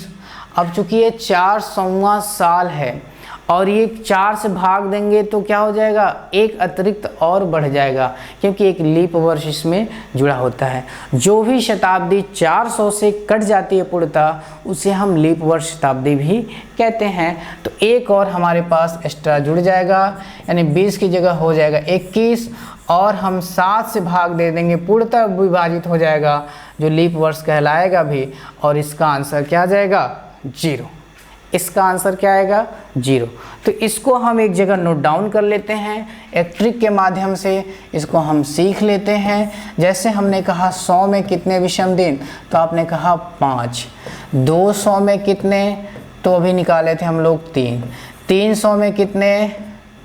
अब चूंकि ये 400वां साल है और ये 4 से भाग देंगे तो क्या हो जाएगा एक अतिरिक्त और बढ़ जाएगा, क्योंकि एक लीप वर्ष इसमें जुड़ा होता है। जो भी शताब्दी 400 से कट जाती है पूर्णतः उसे हम लीप वर्ष शताब्दी भी कहते हैं। तो एक और हमारे पास एक्स्ट्रा जुड़ जाएगा, यानी 20 की जगह हो जाएगा 21 और हम 7 से भाग दे देंगे, पूर्णतः विभाजित हो जाएगा जो लीप वर्ष कहलाएगा भी। और इसका आंसर क्या आ जाएगा 0। इसका आंसर क्या आएगा 0। तो इसको हम एक जगह नोट डाउन कर लेते हैं, एक ट्रिक के माध्यम से इसको हम सीख लेते हैं। जैसे हमने कहा 100 में कितने विषम दिन, तो आपने कहा 5। 200 में कितने, तो अभी निकाले थे हम लोग 3। 300 में कितने,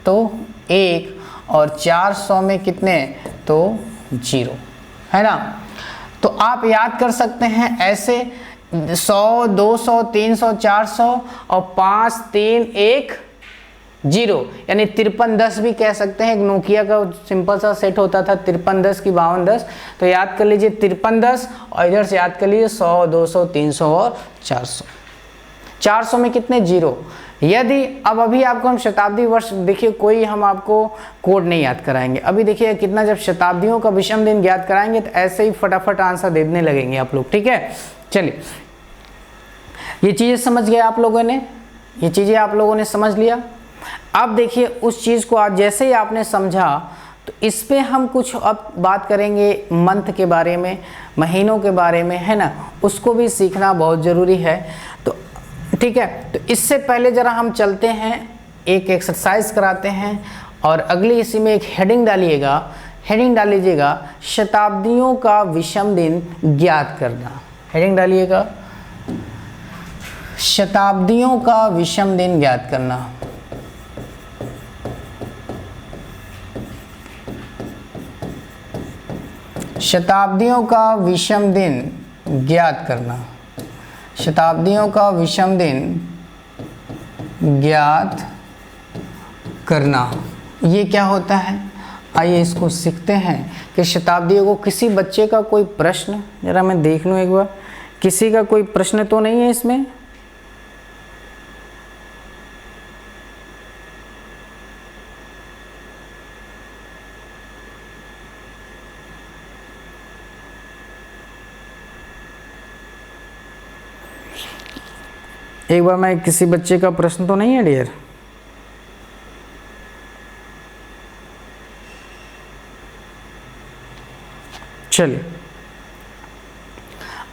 तो 1। और 400 में कितने, तो 0, है ना। तो आप याद कर सकते हैं ऐसे 100, 200, 300, 400 और 5, 3, 1, 0, यानी 5310 भी कह सकते हैं। एक नोकिया का सिंपल सा सेट होता था 5310 की 5210। तो याद कर लीजिए 5310 और इधर से याद कर लीजिए 100, 200, 300 और 400। 400 में कितने 0। यदि अब अभी आपको हम शताब्दी वर्ष देखिए, कोई हम आपको कोड नहीं याद कराएंगे। अभी देखिए कितना, जब शताब्दियों का विषम दिन ज्ञात कराएंगे तो ऐसे ही फटाफट आंसर देने लगेंगे आप लोग, ठीक है। चलिए ये चीज़ें समझ गए आप लोगों ने, ये चीज़ें आप लोगों ने समझ लिया। अब देखिए उस चीज़ को आज जैसे ही आपने समझा तो इस पे हम कुछ अब बात करेंगे मंथ के बारे में, महीनों के बारे में, है ना। उसको भी सीखना बहुत ज़रूरी है। तो ठीक है, तो इससे पहले ज़रा हम चलते हैं, एक एक्सरसाइज कराते हैं और अगली इसी में एक हेडिंग डालिएगा। हेडिंग डाल लीजिएगा शताब्दियों का विषम दिन ज्ञात करना। हेडिंग डालिएगा शताब्दियों का विषम दिन ज्ञात करना। शताब्दियों का विषम दिन ज्ञात करना। शताब्दियों का विषम दिन ज्ञात करना, ये क्या होता है। आइए इसको सीखते हैं कि शताब्दियों को, किसी बच्चे का कोई प्रश्न, जरा मैं देख लूँ एक बार, किसी का कोई प्रश्न तो नहीं है इसमें। एक बार मैं, किसी बच्चे का प्रश्न तो नहीं है डियर। चलिए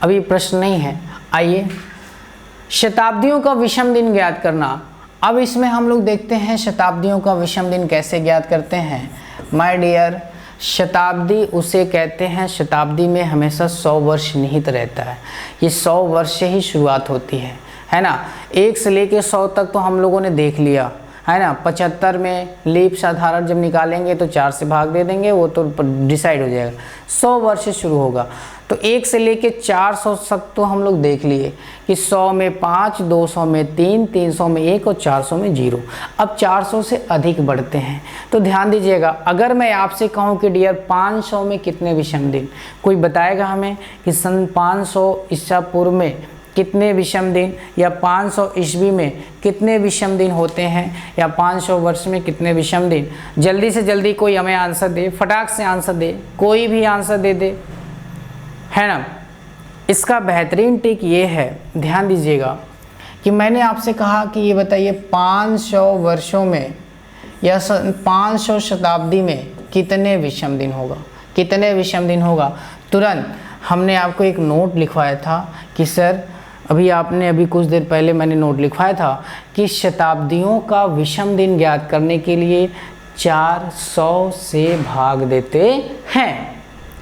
अभी प्रश्न नहीं है। आइए शताब्दियों का विषम दिन ज्ञात करना। अब इसमें हम लोग देखते हैं शताब्दियों का विषम दिन कैसे ज्ञात करते हैं। माय डियर, शताब्दी उसे कहते हैं, शताब्दी में हमेशा 100 वर्ष निहित रहता है। ये 100 वर्ष से ही शुरुआत होती है ना। 1 से लेके 100 तक तो हम लोगों ने देख लिया, है ना। 75 में लीप साधारण जब निकालेंगे तो 4 से भाग दे देंगे, वो तो डिसाइड हो जाएगा। 100 वर्ष से शुरू होगा, तो 1 से लेके 400 तक तो हम लोग देख लिए कि 100 में 5, 200 में 3, 300 में 1 और 400 में 0। अब 400 से अधिक बढ़ते हैं, तो ध्यान दीजिएगा। अगर मैं आपसे कहूँ कि डियर 500 में कितने विषम दिन, कोई बताएगा हमें कि सन 500 ईसा पूर्व में कितने विषम दिन, या 500 ईस्वी में कितने विषम दिन होते हैं, या 500 वर्ष में कितने विषम दिन। जल्दी से जल्दी कोई हमें आंसर दे, फटाक से आंसर दे, कोई भी आंसर दे दे, है ना। इसका बेहतरीन टिक ये है, ध्यान दीजिएगा कि मैंने आपसे कहा कि ये बताइए 500 वर्षों में या 500 शताब्दी में कितने विषम दिन होगा, कितने विषम दिन होगा। तुरंत हमने आपको एक नोट लिखवाया था कि सर अभी कुछ देर पहले मैंने नोट लिखवाया था कि शताब्दियों का विषम दिन ज्ञात करने के लिए 400 से भाग देते हैं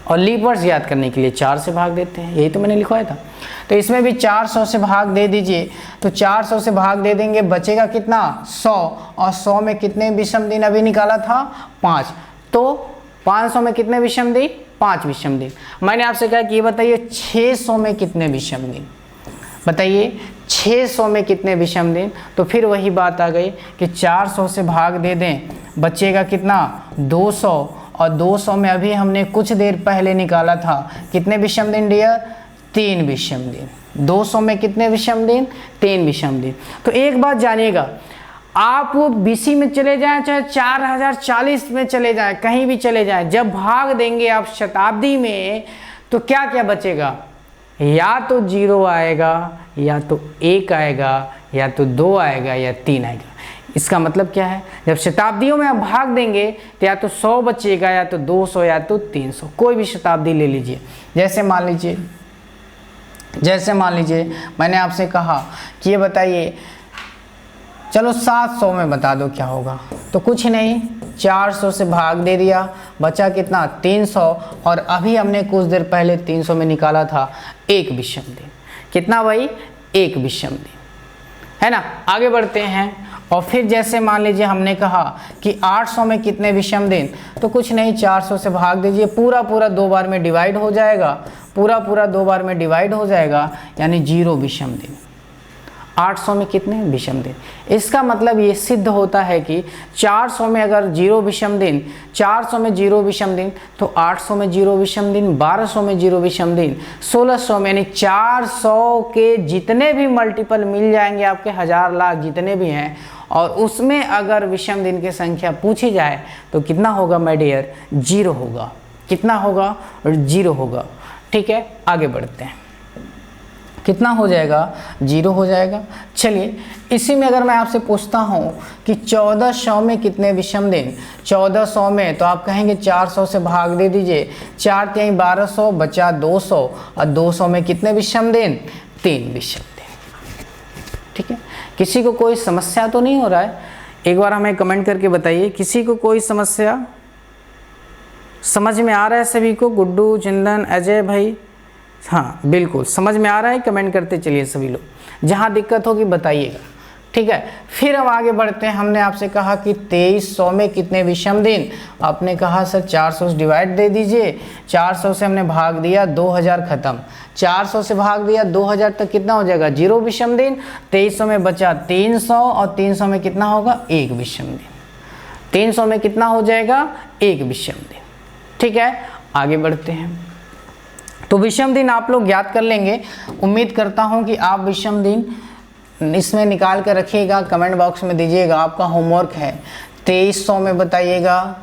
और लीप वर्ष याद करने के लिए 4 से भाग देते हैं, यही तो मैंने लिखवाया था। तो इसमें भी 400 से भाग दे दीजिए, तो 400 से भाग दे देंगे, बचेगा कितना 100, और 100 में कितने विषम दिन अभी निकाला था 5, तो 500 में कितने विषम दिन 5 विषम दिन। मैंने आपसे कहा कि ये बताइए 600 में कितने विषम दिन, बताइए 600 में कितने विषम दिन। तो फिर वही बात आ गई कि 400 से भाग दे दें, बचेगा कितना 200, और 200 में अभी हमने कुछ देर पहले निकाला था कितने विषम दिन डियर 3 विषम दिन। 200 में कितने विषम दिन 3 विषम दिन। तो एक बात जानिएगा, आप वो बीसी में चले जाएं चाहे 4040 में चले जाएं, कहीं भी चले जाएं, जब भाग देंगे आप शताब्दी में तो क्या क्या बचेगा, या तो 0 आएगा, या तो 1 आएगा, या तो 2 आएगा, या 3 आएगा। इसका मतलब क्या है, जब शताब्दियों में आप भाग देंगे तो या तो 100 बचेगा, या तो 200, या तो 300, कोई भी शताब्दी ले लीजिए। जैसे मान लीजिए मैंने आपसे कहा कि ये बताइए चलो 700 में बता दो क्या होगा, तो कुछ नहीं 400 से भाग दे दिया, बचा कितना 300, और अभी हमने कुछ देर पहले 300 में निकाला था 1 विषम दिन। कितना भाई 1 विषम दिन, है ना। आगे बढ़ते हैं, और फिर जैसे मान लीजिए हमने कहा कि 800 में कितने विषम दिन, तो कुछ नहीं 400 से भाग दीजिए, पूरा 2 बार में डिवाइड हो जाएगा, पूरा 2 बार में डिवाइड हो जाएगा, यानी 0 विषम दिन। 800 में कितने विषम दिन। इसका मतलब ये सिद्ध होता है कि 400 में अगर 0 विषम दिन, 400 में 0 विषम दिन, तो 800 में 0 विषम दिन, 1200 में 0 विषम दिन, 1600 में, यानी 400 के जितने भी मल्टीपल मिल जाएंगे आपके, 1000 लाख जितने भी हैं, और उसमें अगर विषम दिन की संख्या पूछी जाए तो कितना होगा माय डियर 0 होगा। कितना होगा 0 होगा। ठीक है, आगे बढ़ते हैं, कितना हो जाएगा 0 हो जाएगा। चलिए इसी में अगर मैं आपसे पूछता हूँ कि 1400 में कितने विषम दिन, 1400 में, तो आप कहेंगे 400 से भाग दे दीजिए, 4 3 1200, बचा 200, और 200 में कितने विषम दिन 3 विषम दिन। ठीक है, किसी को कोई समस्या तो नहीं हो रहा है, एक बार हमें कमेंट करके बताइए, किसी को कोई समस्या समझ में आ रहा है सभी को। गुड्डू, चंदन, अजय भाई, हाँ बिल्कुल समझ में आ रहा है, कमेंट करते चलिए सभी लोग, जहाँ दिक्कत होगी बताइएगा। ठीक है, फिर हम आगे बढ़ते हैं। हमने आपसे कहा कि 2300 में कितने विषम दिन, आपने कहा सर 400 से डिवाइड दे दीजिए, 400 से हमने भाग दिया 2000 खत्म, 400 से भाग दिया 2000 तक कितना हो जाएगा 0 विषम दिन। 2300 में बचा 300, और 300 में कितना होगा 1 विषम दिन। 300 में कितना हो जाएगा 1 विषम दिन। ठीक है, आगे बढ़ते हैं। तो विषम दिन आप लोग याद कर लेंगे, उम्मीद करता हूं कि आप विषम दिन इसमें निकाल कर रखिएगा, कमेंट बॉक्स में दीजिएगा। आपका होमवर्क है 2300 में बताइएगा,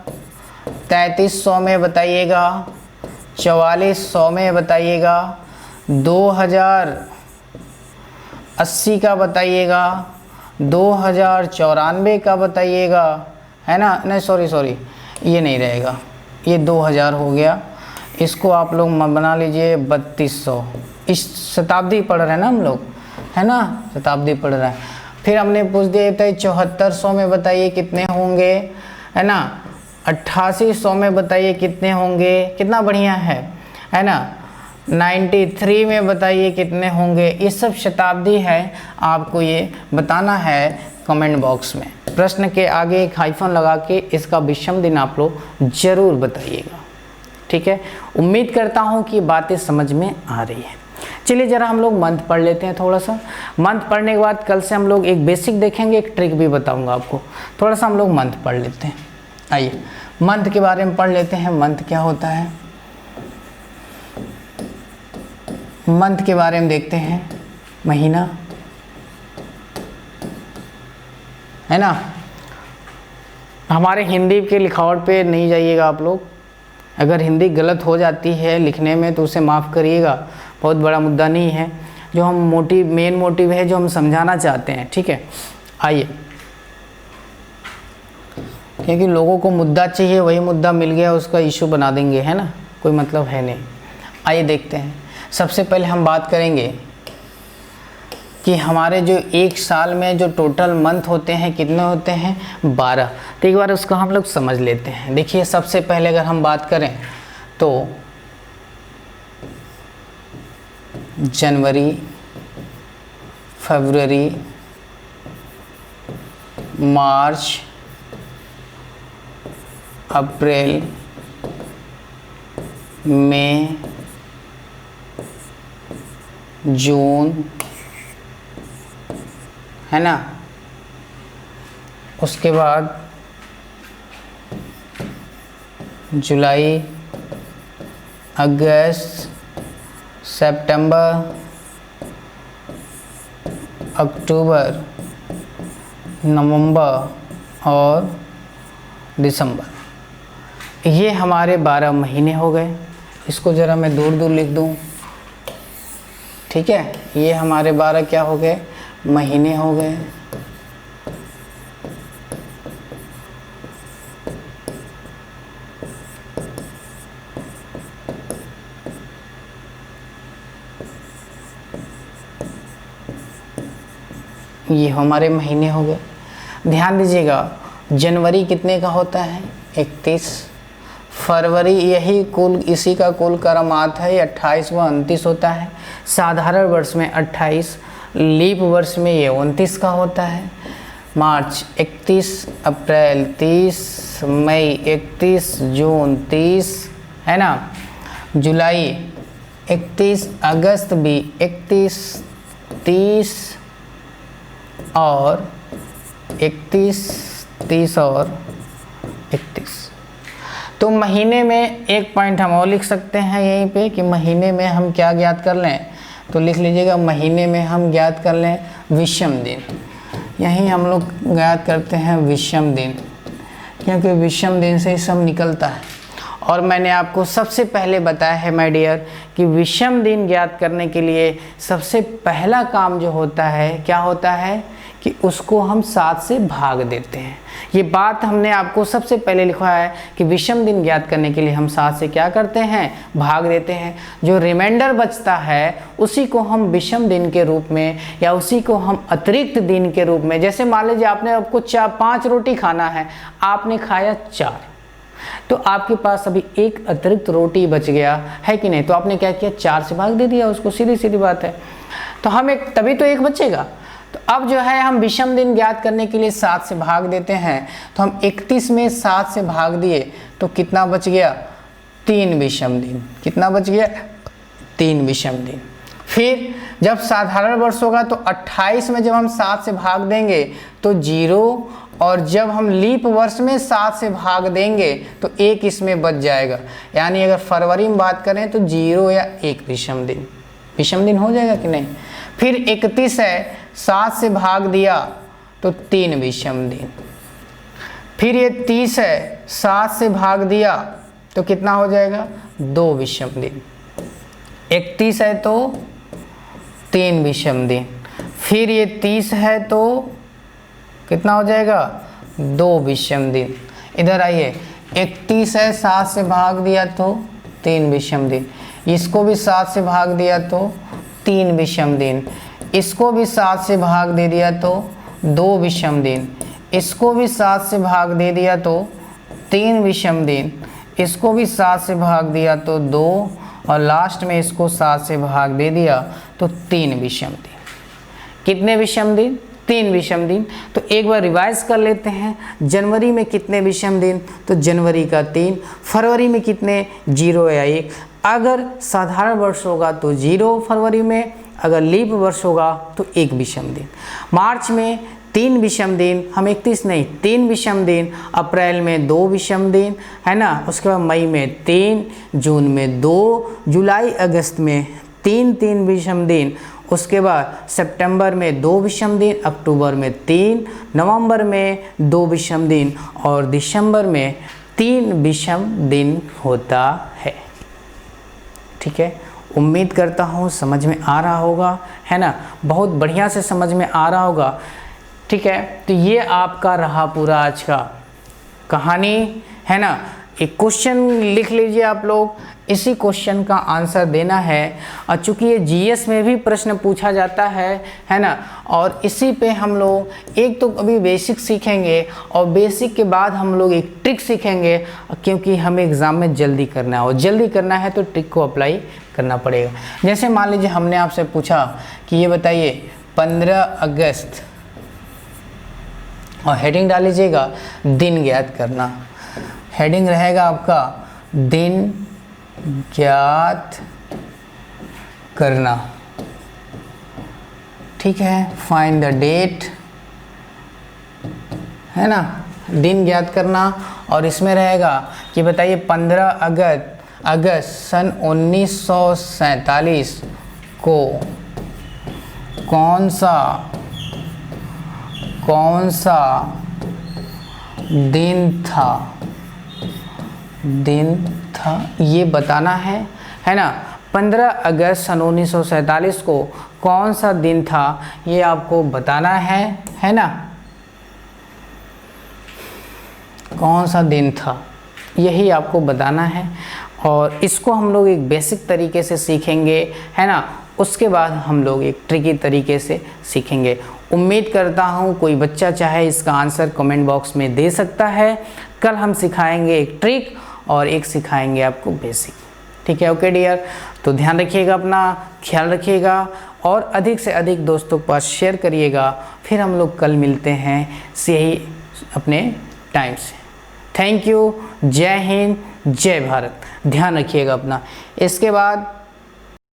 3300 में बताइएगा, 4400 में बताइएगा, 2080 का बताइएगा, 2094 का बताइएगा, है ना। नहीं सॉरी ये नहीं रहेगा, ये 2000 हो गया, इसको आप लोग बना लीजिए 3200। इस शताब्दी पढ़ रहे हैं ना हम लोग, है ना, शताब्दी पढ़ रहे हैं। फिर हमने पूछ दिया था 7400 में बताइए कितने होंगे, है ना। 8800 में बताइए कितने होंगे, कितना बढ़िया है ना। 93 में बताइए कितने होंगे। ये सब शताब्दी है, आपको ये बताना है कमेंट बॉक्स में। प्रश्न के आगे एक हाइफन लगा के इसका विषम दिन आप लोग जरूर बताइएगा। ठीक है, उम्मीद करता हूँ कि बातें समझ में आ रही है। चलिए ज़रा हम लोग मंथ पढ़ लेते हैं थोड़ा सा। मंथ पढ़ने के बाद कल से हम लोग एक बेसिक देखेंगे, एक ट्रिक भी बताऊंगा आपको। थोड़ा सा हम लोग मंथ पढ़ लेते हैं। आइए मंथ के बारे में पढ़ लेते हैं। मंथ क्या होता है, मंथ के बारे में देखते हैं। महीना, है ना। हमारे हिंदी के लिखावट पे नहीं जाइएगा आप लोग, अगर हिंदी गलत हो जाती है लिखने में तो उसे माफ़ करिएगा, बहुत बड़ा मुद्दा नहीं है। जो हम मेन मोटिव है जो हम समझाना चाहते हैं। ठीक है, आइए, क्योंकि लोगों को मुद्दा चाहिए, वही मुद्दा मिल गया उसका इशू बना देंगे, है ना, कोई मतलब है नहीं। आइए देखते हैं। सबसे पहले हम बात करेंगे कि हमारे जो एक साल में जो टोटल मंथ होते हैं कितने होते हैं, 12। तो एक बार उसको हम लोग समझ लेते हैं। देखिए सबसे पहले अगर हम बात करें तो जनवरी, फरवरी, मार्च, अप्रैल, मई, जून, है ना। उसके बाद जुलाई, अगस्त, सितंबर, अक्टूबर, नवंबर और दिसंबर। ये हमारे 12 महीने हो गए। इसको ज़रा मैं दूर दूर लिख दूँ, ठीक है। ये हमारे 12 क्या हो गए, महीने हो गए। ये हमारे महीने हो गए। ध्यान दीजिएगा, जनवरी कितने का होता है, 31। फरवरी यही कुल, इसी का कुल क्रमांक है, 28 व 29 होता है। साधारण वर्ष में 28, लीप वर्ष में ये 29 का होता है। मार्च 31, अप्रैल 30, मई 31, जून 30, है ना। जुलाई 31, अगस्त भी 31, 30 और 31, 30 और 31। तो महीने में एक पॉइंट हम और लिख सकते हैं यहीं पे कि महीने में हम क्या ज्ञात कर लें। तो लिख लीजिएगा, महीने में हम ज्ञात कर लें विषम दिन। यहीं हम लोग ज्ञात करते हैं विषम दिन, क्योंकि विषम दिन से ही सब निकलता है। और मैंने आपको सबसे पहले बताया है माय डियर कि विषम दिन ज्ञात करने के लिए सबसे पहला काम जो होता है क्या होता है कि उसको हम 7 से भाग देते हैं। ये बात हमने आपको सबसे पहले लिखा है कि विषम दिन ज्ञात करने के लिए हम 7 से क्या करते हैं, भाग देते हैं। जो रिमाइंडर बचता है उसी को हम विषम दिन के रूप में या उसी को हम अतिरिक्त दिन के रूप में, जैसे मान लीजिए आपने आपको 5 रोटी खाना है, आपने खाया 4, तो आपके पास अभी एक अतिरिक्त रोटी बच गया है कि नहीं। तो आपने क्या किया, 4 से भाग दे दिया उसको, सीधी सीधी बात है। तो हम एक, तभी तो एक बचेगा। तो अब जो है हम विषम दिन ज्ञात करने के लिए 7 से भाग देते हैं। तो हम 31 में 7 से भाग दिए तो कितना बच गया, 3 विषम दिन। कितना बच गया, 3 विषम दिन। फिर जब साधारण वर्ष होगा तो 28 में जब हम 7 से भाग देंगे तो 0, और जब हम लीप वर्ष में 7 से भाग देंगे तो 1 इसमें बच जाएगा। यानी अगर फरवरी में बात करें तो 0 या 1 विषम दिन। विषम दिन हो जाएगा कि नहीं। फिर 31 है, 7 से भाग दिया तो 3 विषम दिन। फिर ये 30 है, 7 से भाग दिया तो कितना हो जाएगा, 2 विषम दिन। 31 है तो 3 विषम दिन। फिर ये 30 है तो कितना हो जाएगा, 2 विषम दिन। इधर आइए, 31 है, 7 से भाग दिया तो 3 विषम दिन। इसको भी 7 से भाग दिया तो 3 विषम दिन। इसको भी 7 से भाग दे दिया तो 2 विषम दिन। इसको भी 7 से भाग दे दिया तो 3 विषम दिन। इसको भी 7 से भाग दिया तो 2, और लास्ट में इसको 7 से भाग दे दिया तो 3 विषम दिन। कितने विषम दिन, 3 विषम दिन। तो एक बार रिवाइज कर लेते हैं, जनवरी में कितने विषम दिन, तो जनवरी का 3। फरवरी में कितने, 0 या 1। अगर साधारण वर्ष होगा तो 0 फरवरी में, अगर लीप वर्ष होगा तो 1 विषम दिन। मार्च में 3 विषम दिन, हम 31 नहीं, 3 विषम दिन। अप्रैल में 2 विषम दिन, है ना। उसके बाद मई में 3, जून में 2, जुलाई अगस्त में 3 विषम दिन। उसके बाद सितंबर में 2 विषम दिन, अक्टूबर में 3, नवंबर में 2 विषम दिन और दिसंबर में 3 विषम दिन होता है। ठीक है, उम्मीद करता हूँ समझ में आ रहा होगा, है ना। बहुत बढ़िया से समझ में आ रहा होगा। ठीक है, तो ये आपका रहा पूरा आज का कहानी, है ना। एक क्वेश्चन लिख लीजिए आप लोग, इसी क्वेश्चन का आंसर देना है। और चूंकि ये जीएस में भी प्रश्न पूछा जाता है ना, और इसी पे हम लोग एक तो अभी बेसिक सीखेंगे और बेसिक के बाद हम लोग एक ट्रिक सीखेंगे, क्योंकि हमें एग्ज़ाम में जल्दी करना है और जल्दी करना है तो ट्रिक को अप्लाई करना पड़ेगा। जैसे मान लीजिए हमने आपसे पूछा कि ये बताइए 15 अगस्त, और हेडिंग डाल लीजिएगा दिन ज्ञात करना। हेडिंग रहेगा आपका दिन ज्ञात करना, ठीक है। फाइंड द डेट, है ना, दिन ज्ञात करना। और इसमें रहेगा कि बताइए 15 अगस्त सन 1947 को कौन सा दिन था, ये बताना है ना। 15 अगस्त सन 1947 को कौन सा दिन था, ये आपको बताना है ना, कौन सा दिन था, यही आपको बताना है। और इसको हम लोग एक बेसिक तरीके से सीखेंगे, है ना। उसके बाद हम लोग एक ट्रिकी तरीके से सीखेंगे। उम्मीद करता हूँ कोई बच्चा चाहे इसका आंसर कमेंट बॉक्स में दे सकता है। कल हम सिखाएंगे एक ट्रिक और एक सिखाएंगे आपको बेसिक, ठीक है। ओके डियर, तो ध्यान रखिएगा, अपना ख्याल रखिएगा और अधिक से अधिक दोस्तों के पास शेयर करिएगा। फिर हम लोग कल मिलते हैं यही अपने टाइम से। थैंक यू, जय हिंद, जय भारत। ध्यान रखिएगा अपना। इसके बाद